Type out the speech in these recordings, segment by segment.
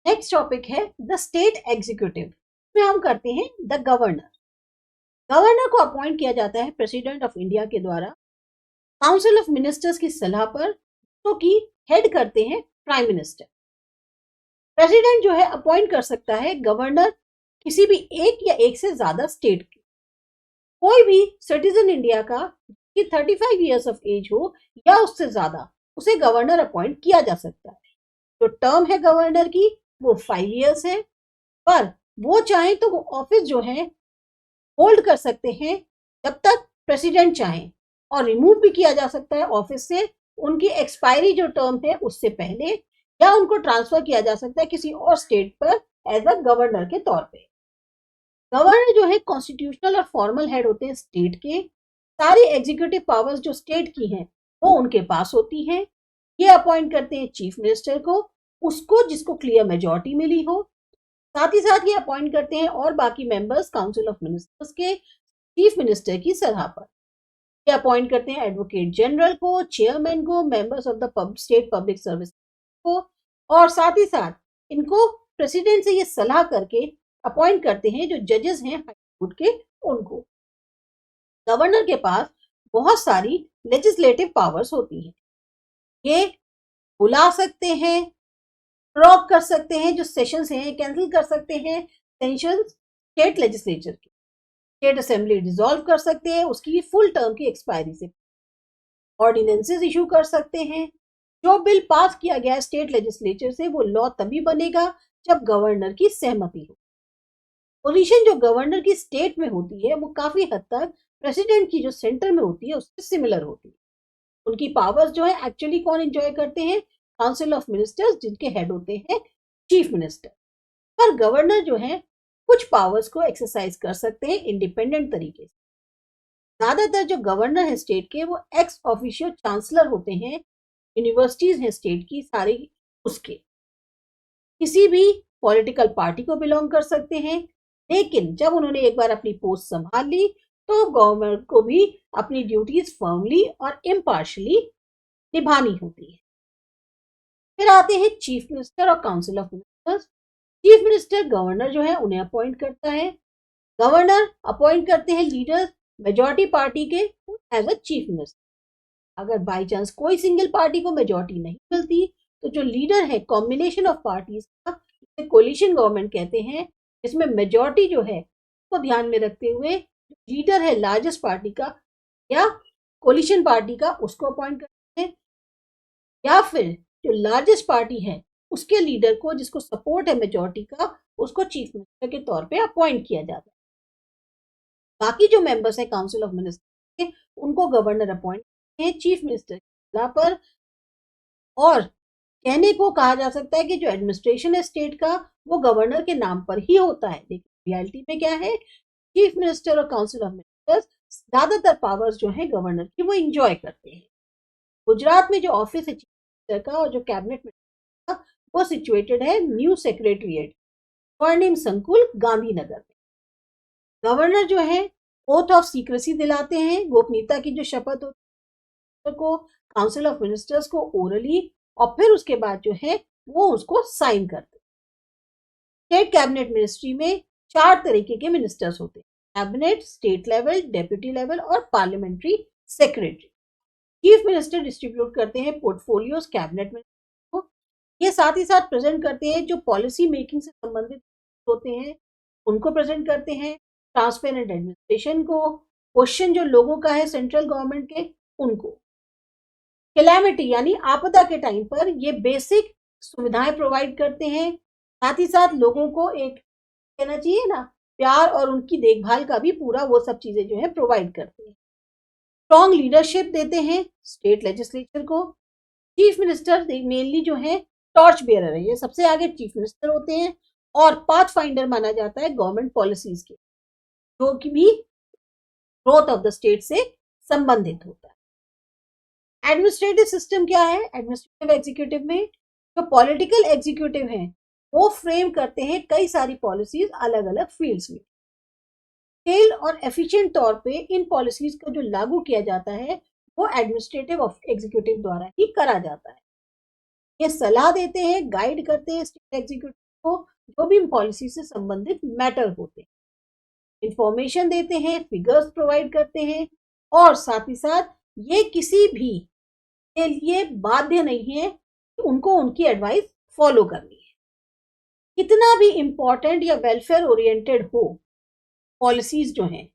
Next topic है the state executive. इसमें हम करते हैं द गवर्नर। गवर्नर को अपॉइंट किया जाता है प्रेसिडेंट ऑफ इंडिया के द्वारा काउंसिल ऑफ मिनिस्टर्स की सलाह पर, तो की हेड करते हैं प्राइम मिनिस्टर। प्रेसिडेंट जो है अपॉइंट कर सकता है गवर्नर किसी भी एक या एक से ज्यादा स्टेट की। कोई भी सिटीजन इंडिया का कि 35 ईयर्स ऑफ एज हो या उससे ज्यादा, उसे गवर्नर अपॉइंट किया जा सकता है। जो टर्म है गवर्नर की वो 5 ईयर्स है, पर वो चाहे तो वो ऑफिस जो है होल्ड कर सकते हैं जब तक प्रेसिडेंट चाहे, और रिमूव भी किया जा सकता है ऑफिस से उनकी एक्सपायरी जो टर्म है उससे पहले, या उनको ट्रांसफर किया जा सकता है किसी और स्टेट पर एज अ गवर्नर के तौर पे। गवर्नर जो है कॉन्स्टिट्यूशनल और फॉर्मल हेड होते हैं स्टेट के। सारी एग्जीक्यूटिव पावर्स जो स्टेट की हैं वो उनके पास होती हैं। ये अपॉइंट करते हैं चीफ मिनिस्टर को, उसको जिसको क्लियर मेजॉरिटी मिली हो। साथ ही साथ ये अपॉइंट करते हैं और बाकी मेंबर्स काउंसिल ऑफ मिनिस्टर्स के चीफ मिनिस्टर की सलाह पर। ये अपॉइंट करते हैं एडवोकेट जनरल को, चेयरमैन को, members of the state public service को, और साथ ही साथ इनको प्रेसिडेंट से ये सलाह करके अपॉइंट करते हैं जो जजेस हैं हाई कोर्ट के उनको। गवर्नर के पास बहुत सारी लेजिस्लेटिव पावर्स होती हैं। ये बुला सकते हैं, प्रोक कर सकते हैं, जो सेशंस हैं कैंसिल कर सकते हैं सेशन स्टेट लेजिस्लेचर की। स्टेट असेंबली डिसॉल्व कर सकते हैं उसकी फुल टर्म की एक्सपायरी से। ऑर्डिनेंसेस इशू कर सकते हैं। जो बिल पास किया गया स्टेट लेजिस्लेचर से वो लॉ तभी बनेगा जब गवर्नर की सहमति हो। पोजीशन जो गवर्नर की स्टेट में होती है वो काफी हद तक प्रेसिडेंट की जो सेंटर में होती है उससे सिमिलर होती है। उनकी पावर्स जो है एक्चुअली कौन एंजॉय करते हैं? काउंसिल ऑफ मिनिस्टर्स, जिनके हेड होते हैं चीफ मिनिस्टर। पर गवर्नर जो है कुछ पावर्स को एक्सरसाइज कर सकते हैं इंडिपेंडेंट तरीके से। ज्यादातर जो गवर्नर है स्टेट के वो एक्स ऑफिशियो चांसलर होते हैं। यूनिवर्सिटीज हैं स्टेट की सारी उसके, किसी भी पॉलिटिकल पार्टी को बिलोंग कर सकते हैं। लेकिन जब उन्होंने एक बार अपनी पोस्ट संभाल ली तो गवर्नमेंट को भी अपनी ड्यूटीज फर्मली और इम्पार्शली निभानी होती है। फिर आते हैं चीफ मिनिस्टर और council of ministers. Chief minister governor जो है उन्हें अपॉइंट करता है। गवर्नर अपॉइंट करते हैं लीडर मेजॉरिटी पार्टी के एज अ चीफ मिनिस्टर। अगर बाई चांस कोई सिंगल पार्टी को मेजॉरिटी नहीं मिलती तो जो लीडर है कॉम्बिनेशन ऑफ पार्टीज का, इसे कोलिशन गवर्नमेंट कहते हैं, इसमें मेजॉरिटी जो है उसको ध्यान में रखते हुए लीडर है लार्जेस्ट पार्टी का या कोलिशन पार्टी का उसको अपॉइंट करते हैं, या फिर जो लार्जेस्ट पार्टी है उसके लीडर को जिसको सपोर्ट है मेजॉरिटी का उसको चीफ मिनिस्टर के तौर पे अपॉइंट किया जाता है। बाकी जो मेंबर्स है काउंसिल ऑफ मिनिस्टर के उनको गवर्नर अपॉइंट करते हैं चीफ मिनिस्टर की सलाह पर। और कहने को कहा जा सकता है कि जो एडमिनिस्ट्रेशन है स्टेट का वो गवर्नर के नाम पर ही होता है, लेकिन रियलिटी में क्या है, चीफ मिनिस्टर और काउंसिल ऑफ मिनिस्टर्स ज्यादातर पावर्स जो है गवर्नर की वो इंजॉय करते हैं। गुजरात में जो ऑफिस है चीफ मिनिस्टर का और जो कैबिनेट मिनिस्टर का वो सिचुएटेड है न्यू सेक्रेटरिएट स्वर्णिम संकुल गांधीनगर में। गवर्नर जो है ओथ ऑफ सीक्रेसी दिलाते हैं, गोपनीयता की जो शपथ होती है को काउंसिल ऑफ मिनिस्टर्स को ओरली, और फिर उसके बाद जो है वो उसको साइन करते हैं। स्टेट कैबिनेट मिनिस्ट्री में 4 तरीके के मिनिस्टर्स होते हैं, cabinet, state level, deputy level और parliamentary secretary. Chief minister distribute करते हैं पोर्टफोलियोज कैबिनेट में को। ये साथ ही साथ प्रेजेंट करते हैं जो पॉलिसी मेकिंग से संबंधित होते हैं उनको प्रेजेंट करते हैं, ट्रांसपेरेंट एडमिनिस्ट्रेशन को, क्वेश्चन जो लोगों का है सेंट्रल गवर्नमेंट के उनको। कैलामिटी यानी आपदा के टाइम पर ये बेसिक सुविधाएं प्रोवाइड करते हैं। साथ ही साथ लोगों को एक कहना चाहिए ना प्यार और उनकी देखभाल का भी पूरा वो सब चीजें जो है प्रोवाइड करते हैं। स्ट्रॉन्ग लीडरशिप देते हैं स्टेट लेजिस्लेचर को। चीफ मिनिस्टर मेनली जो है टॉर्च बेयरर है, ये सबसे आगे चीफ मिनिस्टर होते हैं और पाथ फाइंडर माना जाता है गवर्नमेंट पॉलिसीज के, जो कि भी ग्रोथ ऑफ द स्टेट से संबंधित होता है। एडमिनिस्ट्रेटिव सिस्टम क्या है? एडमिनिस्ट्रेटिव एग्जीक्यूटिव में जो पॉलिटिकल एग्जीक्यूटिव हैं वो फ्रेम करते हैं कई सारी पॉलिसीज अलग अलग फील्ड्स में। स्केल और एफिशिएंट तौर पे इन पॉलिसीज को जो लागू किया जाता है वो एडमिनिस्ट्रेटिव एग्जीक्यूटिव द्वारा ही करा जाता है। ये सलाह देते हैं, गाइड करते हैं स्टेट एग्जीक्यूटिव को जो भी पॉलिसी से संबंधित मैटर होते हैं, इंफॉर्मेशन देते हैं, फिगर्स प्रोवाइड करते हैं और साथ ही साथ ये किसी भी के लिए बाध्य नहीं है कि उनको उनकी एडवाइस फॉलो करनी है। कितना भी इंपॉर्टेंट या वेलफेयर ओरिएंटेड हो पॉलिसीज जो हैं,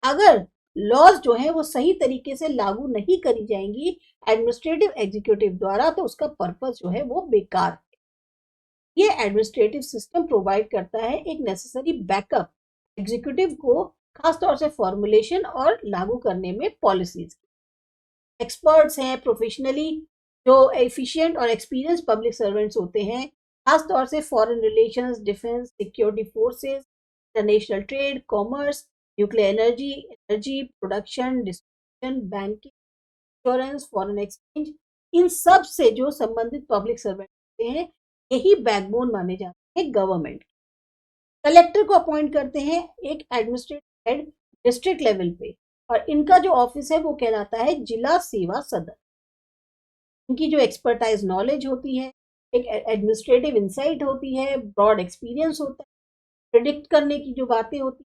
अगर लॉज जो है वो सही तरीके से लागू नहीं करी जाएंगी एडमिनिस्ट्रेटिव एग्जीक्यूटिव द्वारा, तो उसका पर्पस जो है वो बेकार है। ये एडमिनिस्ट्रेटिव सिस्टम प्रोवाइड करता है एक नेसेसरी बैकअप एग्जीक्यूटिव को, खासतौर से फॉर्मुलेशन और लागू करने में पॉलिसीज। एक्सपर्ट्स हैं, प्रोफेशनली जो एफिशिएंट और एक्सपीरियंस पब्लिक सर्वेंट्स होते हैं, खासतौर से foreign relations, defence, security forces, international trade, commerce, nuclear energy, energy production, distribution, banking, insurance, foreign exchange, इन सब से जो संबंधित पब्लिक सर्वेंट होते हैं, यही बैकबोन माने जाते हैं गवर्नमेंट। कलेक्टर को अपॉइंट करते हैं एक एडमिनिस्ट्रेटिव हेड डिस्ट्रिक्ट लेवल पे, और इनका जो ऑफिस है वो कहलाता है जिला सेवा सदर। इनकी जो एक्सपर्टाइज नॉलेज होती है, एक एडमिनिस्ट्रेटिव इंसाइट होती है, ब्रॉड एक्सपीरियंस होता है, प्रिडिक्ट करने की जो बातें होती है,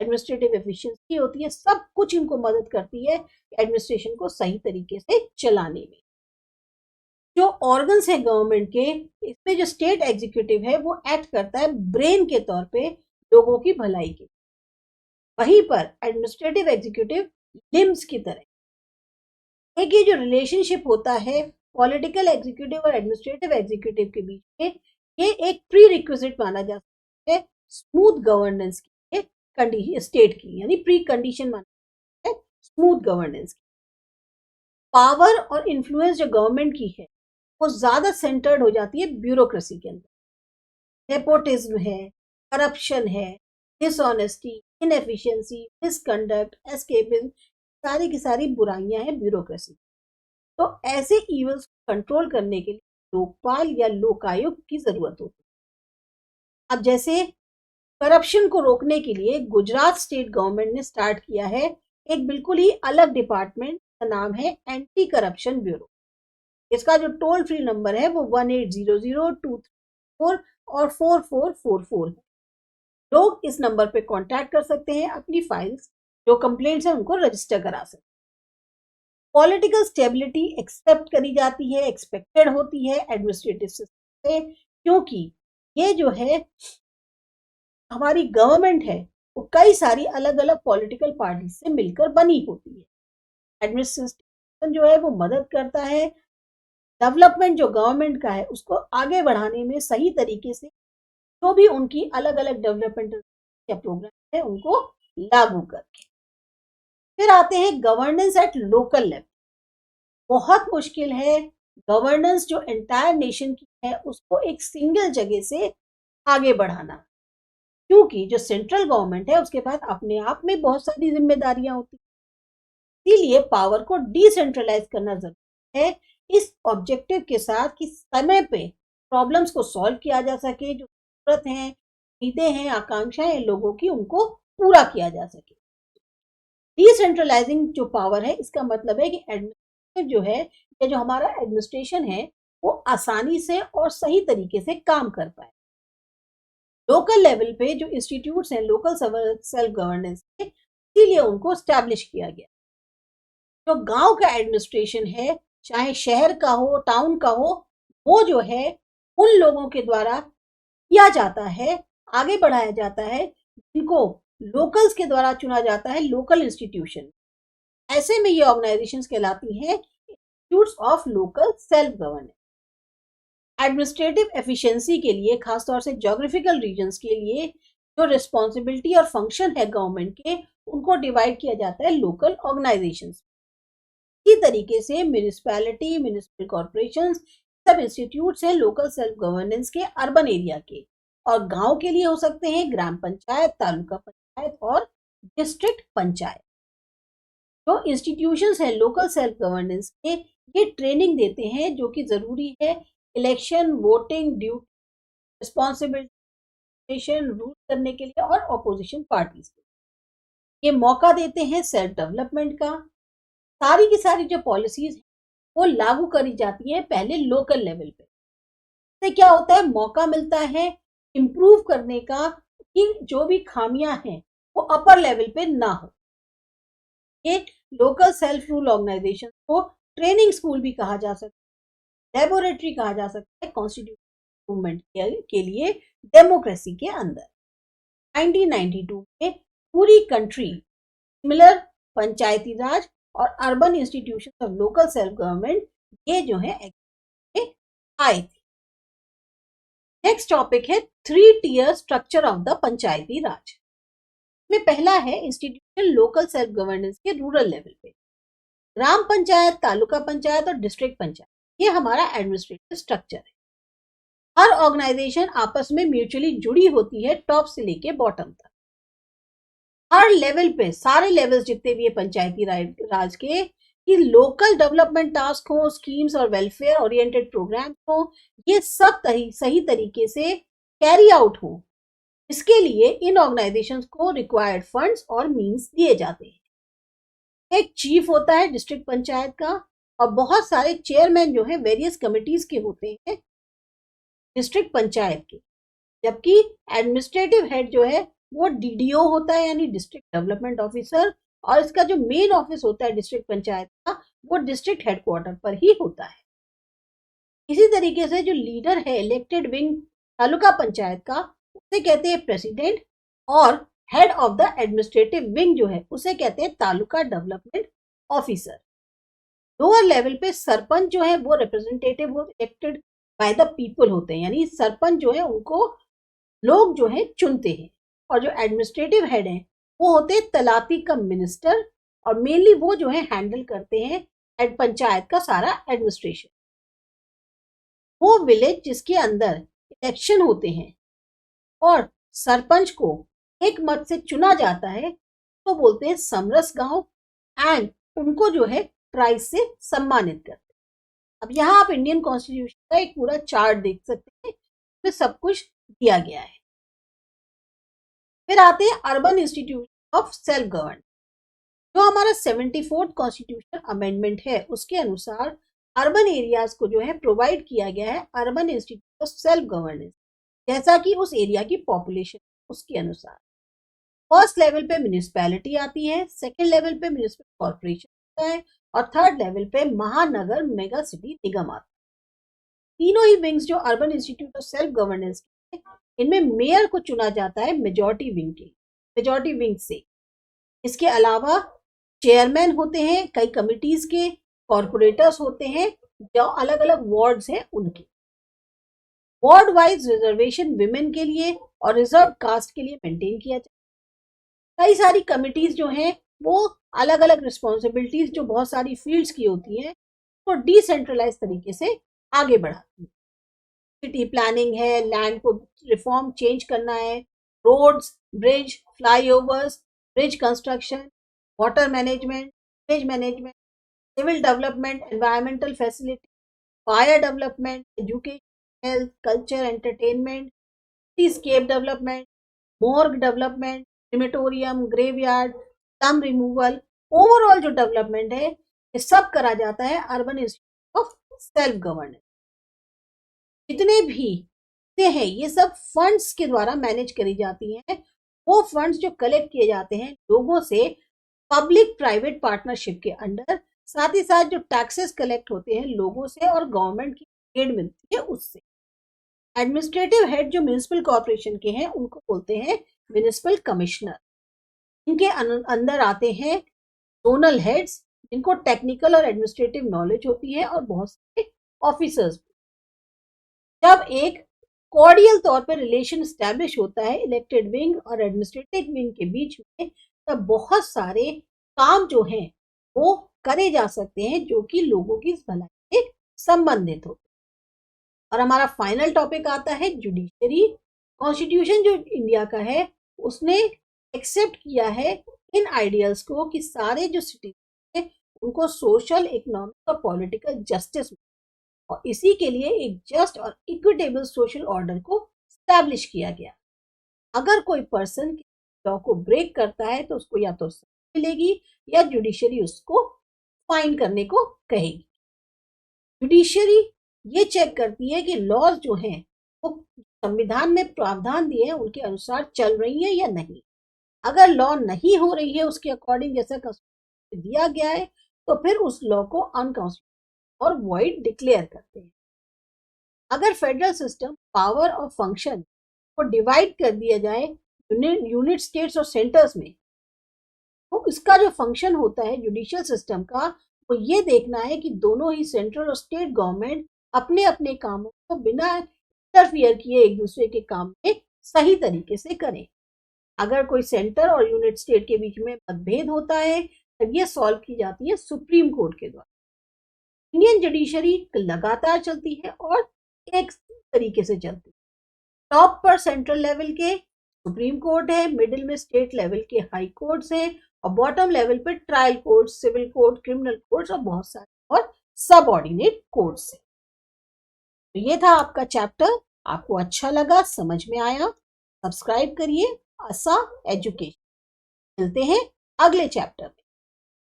एडमिनिस्ट्रेटिव एफिशिएंसी होती है, सब कुछ इनको मदद करती है एडमिनिस्ट्रेशन को सही तरीके से चलाने में। जो ऑर्गन्स है गवर्नमेंट के, इसमें जो स्टेट एग्जीक्यूटिव है वो एक्ट करता है ब्रेन के तौर पे लोगों की भलाई के, वहीं पर एडमिनिस्ट्रेटिव एग्जीक्यूटिव लिम्स की तरह। एक ये जो रिलेशनशिप होता है पॉलिटिकल एग्जीक्यूटिव और एडमिनिस्ट्रेटिव एग्जीक्यूटिव के बीच में, ये एक प्री रिक्विजिट माना जाता है स्मूथ गवर्नेंस की, कंडीशन स्टेट की, यानी प्री कंडीशन माना जाता है स्मूथ गवर्नेंस की। पावर और इन्फ्लुएंस जो गवर्नमेंट की है वो ज्यादा सेंटर्ड हो जाती है ब्यूरोक्रेसी के अंदर। नेपोटिज्म है, करप्शन है, डिसऑनेस्टी, इनएफिशिएंसी, मिसकंडक्ट, एस्केपिज्म, सारी की सारी बुराइयां हैं ब्यूरोक्रेसी। तो ऐसे इवल्स को कंट्रोल करने के लिए लोकपाल या लोकायुक्त की जरूरत होती है। अब जैसे करप्शन को रोकने के लिए गुजरात स्टेट गवर्नमेंट ने स्टार्ट किया है एक बिल्कुल ही अलग डिपार्टमेंट, का नाम है एंटी करप्शन ब्यूरो। इसका जो टोल फ्री नंबर है वो 1800-234 और 4444 है। लोग इस नंबर पे कांटेक्ट कर सकते हैं, अपनी फाइल्स जो कंप्लेंट्स हैं उनको रजिस्टर करा सकते हैं। पॉलिटिकल स्टेबिलिटी एक्सेप्ट करी जाती है, एक्सपेक्टेड होती है एडमिनिस्ट्रेटिव सिस्टम से, क्योंकि ये जो है हमारी गवर्नमेंट है वो कई सारी अलग अलग पॉलिटिकल पार्टी से मिलकर बनी होती है। एडमिनिस्ट्रेशन जो है वो मदद करता है डेवलपमेंट जो गवर्नमेंट का है उसको आगे बढ़ाने में, सही तरीके से जो भी उनकी अलग अलग डेवलपमेंट या प्रोग्राम है उनको लागू करके। फिर आते हैं गवर्नेंस एट लोकल लेवल। बहुत मुश्किल है गवर्नेंस जो एंटायर नेशन की है उसको एक सिंगल जगह से आगे बढ़ाना, क्योंकि जो सेंट्रल गवर्नमेंट है उसके पास अपने आप में बहुत सारी जिम्मेदारियां होती हैं। इसीलिए पावर को डिसेंट्रलाइज करना जरूरी है, इस ऑब्जेक्टिव के साथ कि समय पे प्रॉब्लम्स को सॉल्व किया जा सके, जो जरूरत है, उम्मीदें हैं, आकांक्षाएं लोगों की, उनको पूरा किया जा सके। डिसेंट्रलाइजिंग जो पावर है इसका मतलब है कि एडमिनिस्ट्रेटिव जो है या जो हमारा एडमिनिस्ट्रेशन है वो आसानी से और सही तरीके से काम कर पाए। लोकल लेवल पे जो इंस्टीट्यूट्स हैं लोकल सेल्फ गवर्नेंस के, इसीलिए उनको स्टैब्लिश किया गया। जो गांव का एडमिनिस्ट्रेशन है, चाहे शहर का हो, टाउन का हो, वो जो है उन लोगों के द्वारा किया जाता है, आगे बढ़ाया जाता है जिनको लोकल्स के द्वारा चुना जाता है, लोकल इंस्टीट्यूशन। ऐसे में ये ऑर्गेनाइजेशंस कहलाती हैं institutes of local self governance. Administrative efficiency के लिए, खासतौर से ज्योग्राफिकल रीजन्स के लिए, जो रिस्पॉन्सिबिलिटी और फंक्शन है गवर्नमेंट के, उनको डिवाइड किया जाता है लोकल ऑर्गेनाइजेशंस। इसी तरीके से म्यूनिसिपैलिटी, म्यूनिसिपल कॉर्पोरेशन, सब इंस्टीट्यूट्स हैं लोकल सेल्फ गवर्नेंस के अर्बन एरिया के, और गांव के लिए हो सकते हैं ग्राम पंचायत, तालुका पंचायत और डिस्ट्रिक्ट पंचायत। जो इंस्टीट्यूशंस हैं लोकल सेल्फ गवर्नेंस के, ये ट्रेनिंग देते हैं जो कि जरूरी है election, voting, duty, responsibility rule करने के लिए, और ऑपोजिशन पार्टीज के। ये मौका देते हैं सेल्फ डेवलपमेंट का। सारी की सारी जो पॉलिसीज वो लागू करी जाती है पहले लोकल लेवल पे। इससे क्या होता है, मौका मिलता है इम्प्रूव करने का कि जो भी खामियां हैं वो अपर लेवल पे ना हो। ये लोकल सेल्फ रूल ऑर्गेनाइजेशन को ट्रेनिंग स्कूल भी कहा जा सकता है, लेबोरेटरी कहा जा सकता है कॉन्स्टिट्यूशन मूवमेंट के लिए डेमोक्रेसी के अंदर। 1992 में पूरी कंट्री सिमिलर पंचायती राज और urban institution of local self government ये जो है आए थे। नेक्स्ट टॉपिक है 3 tier स्ट्रक्चर ऑफ द पंचायती राज में पहला है इंस्टीट्यूशन लोकल सेल्फ गवर्नेंस के रूरल लेवल पे। ग्राम पंचायत, तालुका पंचायत और डिस्ट्रिक्ट पंचायत, ये हमारा एडमिनिस्ट्रेटिव स्ट्रक्चर है। हर ऑर्गेनाइजेशन आपस में म्यूचुअली जुड़ी होती है टॉप से लेके बॉटम तक। हर लेवल पे सारे लेवल्स जितने भी है पंचायती राज के, कि लोकल डेवलपमेंट टास्क हो, स्कीम्स और वेलफेयर ओरिएंटेड प्रोग्राम हो, ये सब सही तरीके से कैरी आउट हो, इसके लिए इन ऑर्गेनाइजेशंस को रिक्वायर्ड फंड्स और मींस दिए जाते हैं। एक चीफ होता है डिस्ट्रिक्ट पंचायत का और बहुत सारे चेयरमैन जो है वेरियस कमिटीज के होते हैं डिस्ट्रिक्ट पंचायत के, जबकि एडमिनिस्ट्रेटिव हेड जो है वो डीडीओ होता है यानी डिस्ट्रिक्ट डेवलपमेंट ऑफिसर, और इसका जो मेन ऑफिस होता है डिस्ट्रिक्ट पंचायत का वो डिस्ट्रिक्ट हेडक्वार्टर पर ही होता है। इसी तरीके से जो लीडर है इलेक्टेड विंग तालुका पंचायत का उसे कहते हैं प्रेसिडेंट, और head of the administrative wing जो है उसे कहते हैं taluka development officer. Lower level पे सरपंच जो है वो representative elected by the people होते हैं, यानी सरपंच जो है उनको लोग जो है चुनते हैं। और जो एडमिनिस्ट्रेटिव हेड है वो होते हैं तलाती का मिनिस्टर, और मेनली वो जो है हैंडल करते हैं पंचायत का सारा एडमिनिस्ट्रेशन। वो विलेज जिसके अंदर इलेक्शन होते हैं और सरपंच को एक मत से चुना जाता है तो बोलते हैं समरस गांव, एंड उनको जो है प्राइज से सम्मानित करते हैं। अब यहाँ आप इंडियन कॉन्स्टिट्यूशन का एक पूरा चार्ट देख सकते हैं, इसमें सब कुछ दिया गया है। फिर आते हैं urban institution of self govern. जो हमारा 74th कॉन्स्टिट्यूशन अमेंडमेंट है उसके अनुसार अर्बन एरियाज को जो है प्रोवाइड किया गया है urban institute of self governance, जैसा कि उस एरिया की पॉपुलेशन उसके अनुसार। फर्स्ट लेवल पे म्यूनिसिपैलिटी आती है, सेकंड लेवल पे म्यूनिसिपल कॉर्पोरेशन आता है, और थर्ड लेवल पे महानगर मेगा सिटी निगम आता है। तीनों ही विंग्स जो urban institute of self governance के, इनमें मेयर को चुना जाता है मेजॉरिटी विंग से। इसके अलावा चेयरमैन होते हैं कई कमिटीज के, कॉर्पोरेटर्स होते हैं जो अलग अलग वार्ड्स हैं उनके। वार्ड वाइज रिजर्वेशन विमेन के लिए और रिजर्व कास्ट के लिए मेंटेन किया जाता है। कई सारी कमिटीज जो हैं वो अलग अलग रिस्पॉन्सिबिलिटीज जो बहुत सारी फील्ड्स की होती हैं तो डिसेंट्रलाइज तरीके से आगे बढ़ाती है। सिटी प्लानिंग है, लैंड को रिफॉर्म चेंज करना है, roads, bridge, flyovers, bridge construction, water management, village management, civil development, environmental facility, fire development, education, health, culture, entertainment, cityscape development, morgue development, crematorium, graveyard, slum removal, overall जो development है ये सब करा जाता है urban institute of self governance. जितने भी हैं ये सब फंड्स के द्वारा मैनेज करी जाती हैं। वो फंड्स जो कलेक्ट किए जाते हैं लोगों से पब्लिक प्राइवेट पार्टनरशिप के अंडर, साथ ही साथ जो टैक्सेस कलेक्ट होते हैं लोगों से और गवर्नमेंट की एड मिलती है उससे। एडमिनिस्ट्रेटिव हेड जो म्युनिसिपल कॉर्पोरेशन के हैं उनको बोलते हैं म्युनिसिपल कमिश्नर। इनके अंदर आते हैं जोनल हेड्स जिनको टेक्निकल और एडमिनिस्ट्रेटिव नॉलेज होती है, और बहुत सारे ऑफिसर्स। जब एक कॉर्डियल तौर पर रिलेशन स्टैब्लिश होता है इलेक्टेड विंग और एडमिनिस्ट्रेटिव विंग के बीच में, तब बहुत सारे काम जो हैं वो करे जा सकते हैं जो कि लोगों की भलाई से संबंधित होते हैं। और हमारा फाइनल टॉपिक आता है जुडिशरी। कॉन्स्टिट्यूशन जो इंडिया का है उसने एक्सेप्ट किया है इन आइडियल्स को कि सारे जो सिटीजन हैं उनको सोशल, इकोनॉमिक और पॉलिटिकल जस्टिस, और इसी के लिए एक जस्ट और इक्विटेबल सोशल ऑर्डर को स्टैब्लिश किया गया। अगर कोई पर्सन लॉ को ब्रेक करता है तो उसको या तो सजा मिलेगी या जुडिशरी उसको फाइन करने को कहेगी। जुडिशरी ये चेक करती है कि लॉज जो हैं वो संविधान में प्रावधान दिए हैं उनके अनुसार चल रही है या नहीं। अगर लॉ नहीं हो रही है उसके अकॉर्डिंग जैसा कॉन्स्टिट्यूशन दिया गया है तो फिर उस लॉ को अनकॉन्स्टिट्यूशनल और वॉइड डिक्लेयर करते हैं। अगर फेडरल सिस्टम पावर और फंक्शन को डिवाइड कर दिया जाए यूनिट स्टेट्स और सेंटर्स में, तो इसका जो फंक्शन होता है जुडिशियल सिस्टम का वो ये देखना है कि दोनों ही सेंट्रल और स्टेट गवर्नमेंट अपने अपने कामों को बिना इंटरफियर किए एक दूसरे के काम में सही तरीके से करें। अगर कोई सेंटर और यूनिट स्टेट के बीच में मतभेद होता है तब ये सॉल्व की जाती है सुप्रीम कोर्ट के द्वारा। इंडियन जुडिशरी लगातार चलती है और एक तरीके से चलती है। टॉप पर सेंट्रल लेवल के सुप्रीम कोर्ट है, मिडिल में स्टेट लेवल के हाई कोर्ट्स हैं और बॉटम लेवल पे trial court, civil court, criminal courts और बहुत सारे और सब ऑर्डिनेट कोर्ट्स हैं। तो ये था आपका चैप्टर। आपको अच्छा लगा, समझ में आया, सब्सक्राइब करिए आसा एजुकेशन। मिलते हैं अगले चैप्टर में।